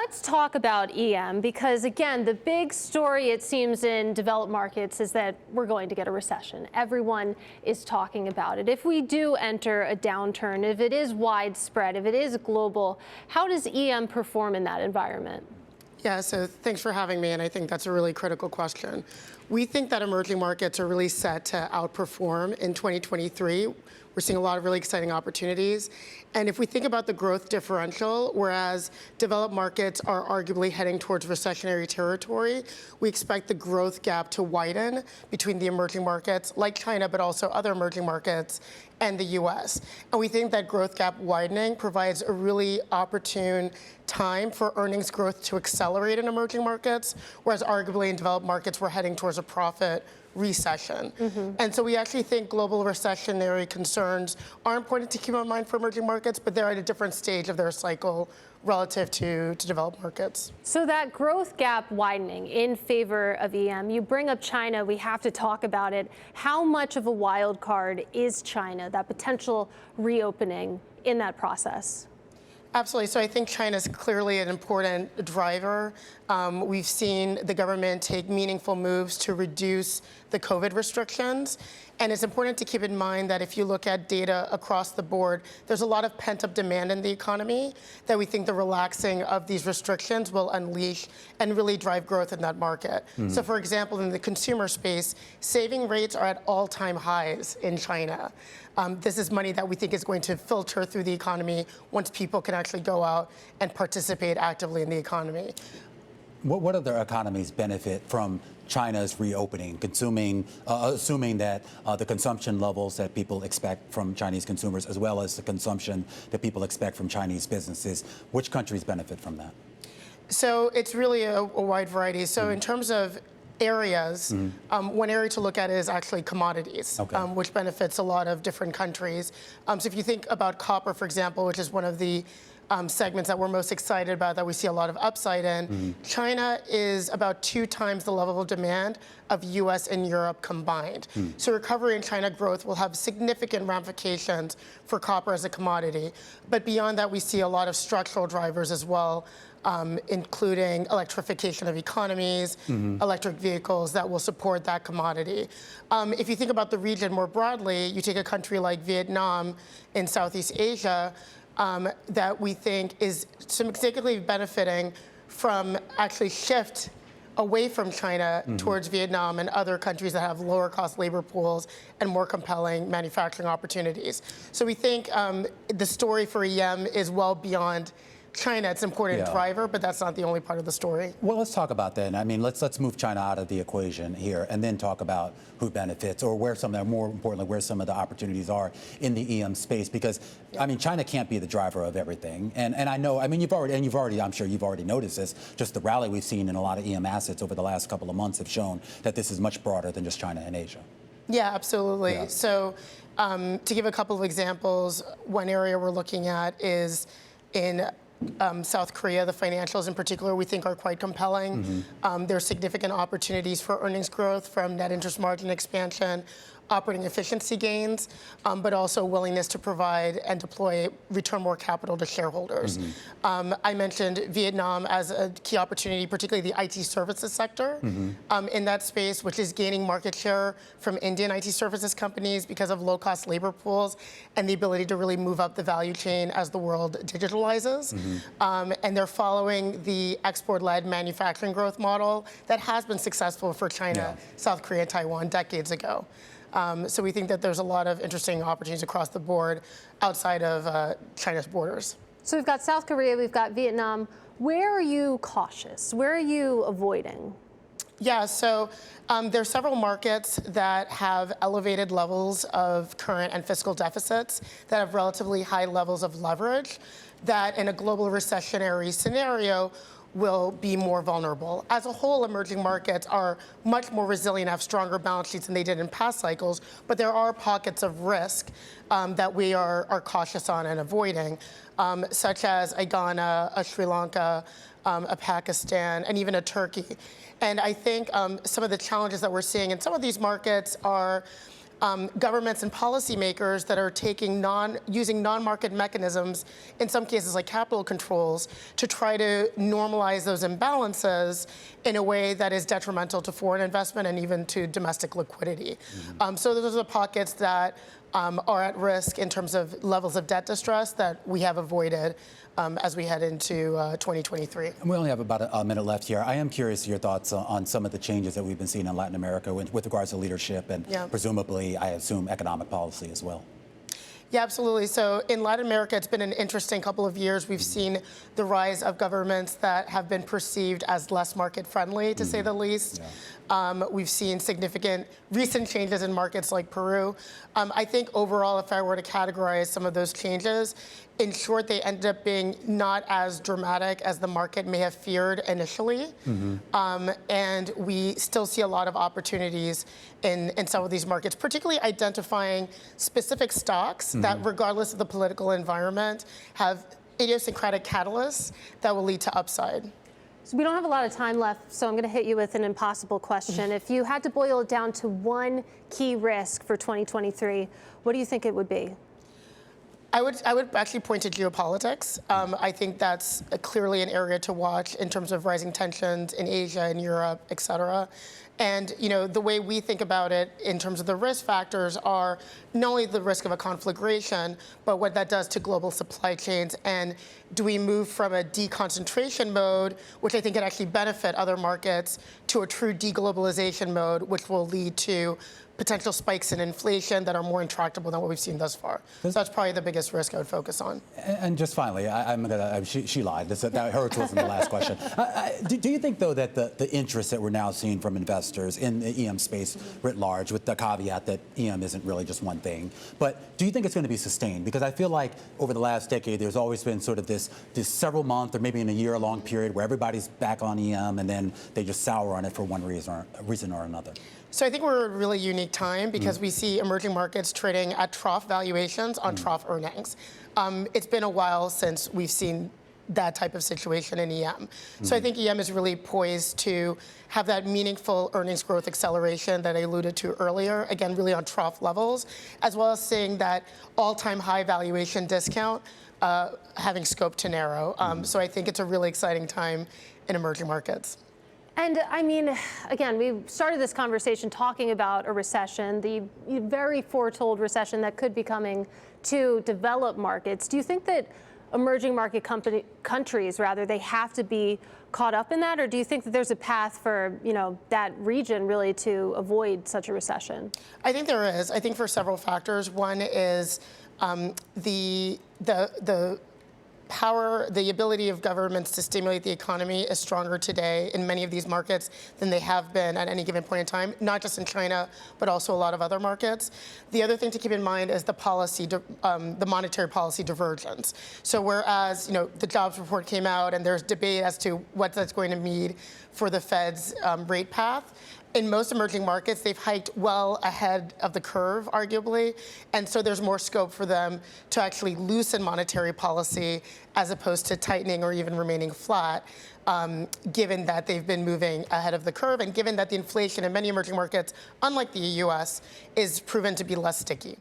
Let's talk about EM because, again, the big story, it seems, in developed markets is that we're going to get a recession. Everyone is talking about it. If we do enter a downturn, if it is widespread, if it is global, how does EM perform in that environment? Yeah, so thanks for having me, and I think that's a really critical question. We think that emerging markets are really set to outperform in 2023. We're seeing a lot of really exciting opportunities. And if we think about the growth differential, whereas developed markets are arguably heading towards recessionary territory, we expect the growth gap to widen between the emerging markets, like China, but also other emerging markets, and the US. And we think that growth gap widening provides a really opportune time for earnings growth to accelerate in emerging markets, whereas arguably in developed markets, we're heading towards a profit recession. And so we actually think global recessionary concerns are important to keep in mind for emerging markets, but they're at a different stage of their cycle relative to developed markets. So that growth gap widening in favor of EM, you bring up China, we have to talk about it. How much of a wild card is China, that potential reopening in that process? Absolutely. So I think China is clearly an important driver. We've seen the government take meaningful moves to reduce the COVID restrictions. And it's important to keep in mind that if you look at data across the board, there's a lot of pent-up demand in the economy that we think the relaxing of these restrictions will unleash and really drive growth in that market. So for example, in the consumer space, saving rates are at all-time highs in China. This is money that we think is going to filter through the economy once people can actually go out and participate actively in the economy. What other economies benefit from China's reopening, assuming that the consumption levels that people expect from Chinese consumers, as well as the consumption that people expect from Chinese businesses, which countries benefit from that? So it's really a wide variety. So in terms of areas, one area to look at is actually commodities, which benefits a lot of different countries. So if you think about copper, for example, which is one of the segments that we're most excited about, that we see a lot of upside in, China is about 2 times the level of demand of US and Europe combined. So recovery in China growth will have significant ramifications for copper as a commodity. But beyond that, we see a lot of structural drivers as well, including electrification of economies, electric vehicles that will support that commodity. If you think about the region more broadly, you take a country like Vietnam in Southeast Asia, that we think is significantly benefiting from actually shift away from China towards Vietnam and other countries that have lower cost labor pools and more compelling manufacturing opportunities. So we think the story for EM is well beyond China. It's an important driver, but that's not the only part of the story. Well, let's talk about that. I mean, let's move China out of the equation here, and then talk about who benefits, or where some of the, more importantly, where some of the opportunities are in the EM space. Because I mean, China can't be the driver of everything, and I know. I mean, I'm sure you've already noticed this. Just the rally we've seen in a lot of EM assets over the last couple of months have shown that this is much broader than just China and Asia. Yeah, absolutely. Yeah. So, to give a couple of examples, one area we're looking at is in South Korea. The financials in particular we think are quite compelling. There are significant opportunities for earnings growth from net interest margin expansion, operating efficiency gains, but also willingness to provide and deploy, return more capital to shareholders. I mentioned Vietnam as a key opportunity, particularly the IT services sector in that space, which is gaining market share from Indian IT services companies because of low-cost labor pools and the ability to really move up the value chain as the world digitalizes. And they're following the export-led manufacturing growth model that has been successful for China, South Korea, Taiwan decades ago. So we think that there's a lot of interesting opportunities across the board outside of China's borders. So we've got South Korea, we've got Vietnam. Where are you cautious? Where are you avoiding? Yeah, so there are several markets that have elevated levels of current and fiscal deficits, that have relatively high levels of leverage, that in a global recessionary scenario will be more vulnerable. As a whole, emerging markets are much more resilient, have stronger balance sheets than they did in past cycles, but there are pockets of risk that we are cautious on and avoiding, such as a Ghana, a Sri Lanka, a Pakistan, and even a Turkey. And I think some of the challenges that we're seeing in some of these markets are governments and policymakers that are using non-market mechanisms, in some cases like capital controls, to try to normalize those imbalances in a way that is detrimental to foreign investment and even to domestic liquidity. So those are the pockets that are at risk in terms of levels of debt distress that we have avoided as we head into 2023. And we only have about a minute left here. I am curious your thoughts on some of the changes that we've been seeing in Latin America with regards to leadership and presumably, I assume, economic policy as well. Yeah, absolutely. So in Latin America, it's been an interesting couple of years. We've seen the rise of governments that have been perceived as less market friendly, to say the least. We've seen significant recent changes in markets like Peru. I think overall, if I were to categorize some of those changes, in short, they ended up being not as dramatic as the market may have feared initially. And we still see a lot of opportunities in some of these markets, particularly identifying specific stocks that, regardless of the political environment, have idiosyncratic catalysts that will lead to upside. So we don't have a lot of time left, so I'm going to hit you with an impossible question. If you had to boil it down to one key risk for 2023, what do you think it would be? I would actually point to geopolitics. I think that's clearly an area to watch in terms of rising tensions in Asia and Europe, et cetera. And the way we think about it in terms of the risk factors are not only the risk of a conflagration, but what that does to global supply chains. And do we move from a deconcentration mode, which I think could actually benefit other markets, to a true deglobalization mode, which will lead to potential spikes in inflation that are more intractable than what we've seen thus far. So that's probably the biggest risk I would focus on. And just finally, she lied. Hers wasn't the last question. Do you think, though, that the interest that we're now seeing from investors in the EM space writ large, with the caveat that EM isn't really just one thing, but do you think it's going to be sustained? Because I feel like over the last decade, there's always been sort of this several month or maybe in a year-long period where everybody's back on EM and then they just sour on it for one reason or another. So I think we're at a really unique time because we see emerging markets trading at trough valuations on trough earnings. It's been a while since we've seen that type of situation in EM. So I think EM is really poised to have that meaningful earnings growth acceleration that I alluded to earlier, again, really on trough levels, as well as seeing that all-time high valuation discount having scope to narrow. So I think it's a really exciting time in emerging markets. And I mean, again, we started this conversation talking about a recession, the very foretold recession that could be coming to developed markets. Do you think that emerging market countries, they have to be caught up in that, or do you think that there's a path for that region really to avoid such a recession? I think there is. I think for several factors. One is the power, the ability of governments to stimulate the economy is stronger today in many of these markets than they have been at any given point in time, not just in China, but also a lot of other markets. The other thing to keep in mind is the policy, the monetary policy divergence. So whereas, the jobs report came out and there's debate as to what that's going to mean for the Fed's rate path, in most emerging markets, they've hiked well ahead of the curve, arguably, and so there's more scope for them to actually loosen monetary policy as opposed to tightening or even remaining flat, given that they've been moving ahead of the curve and given that the inflation in many emerging markets, unlike the US, is proven to be less sticky.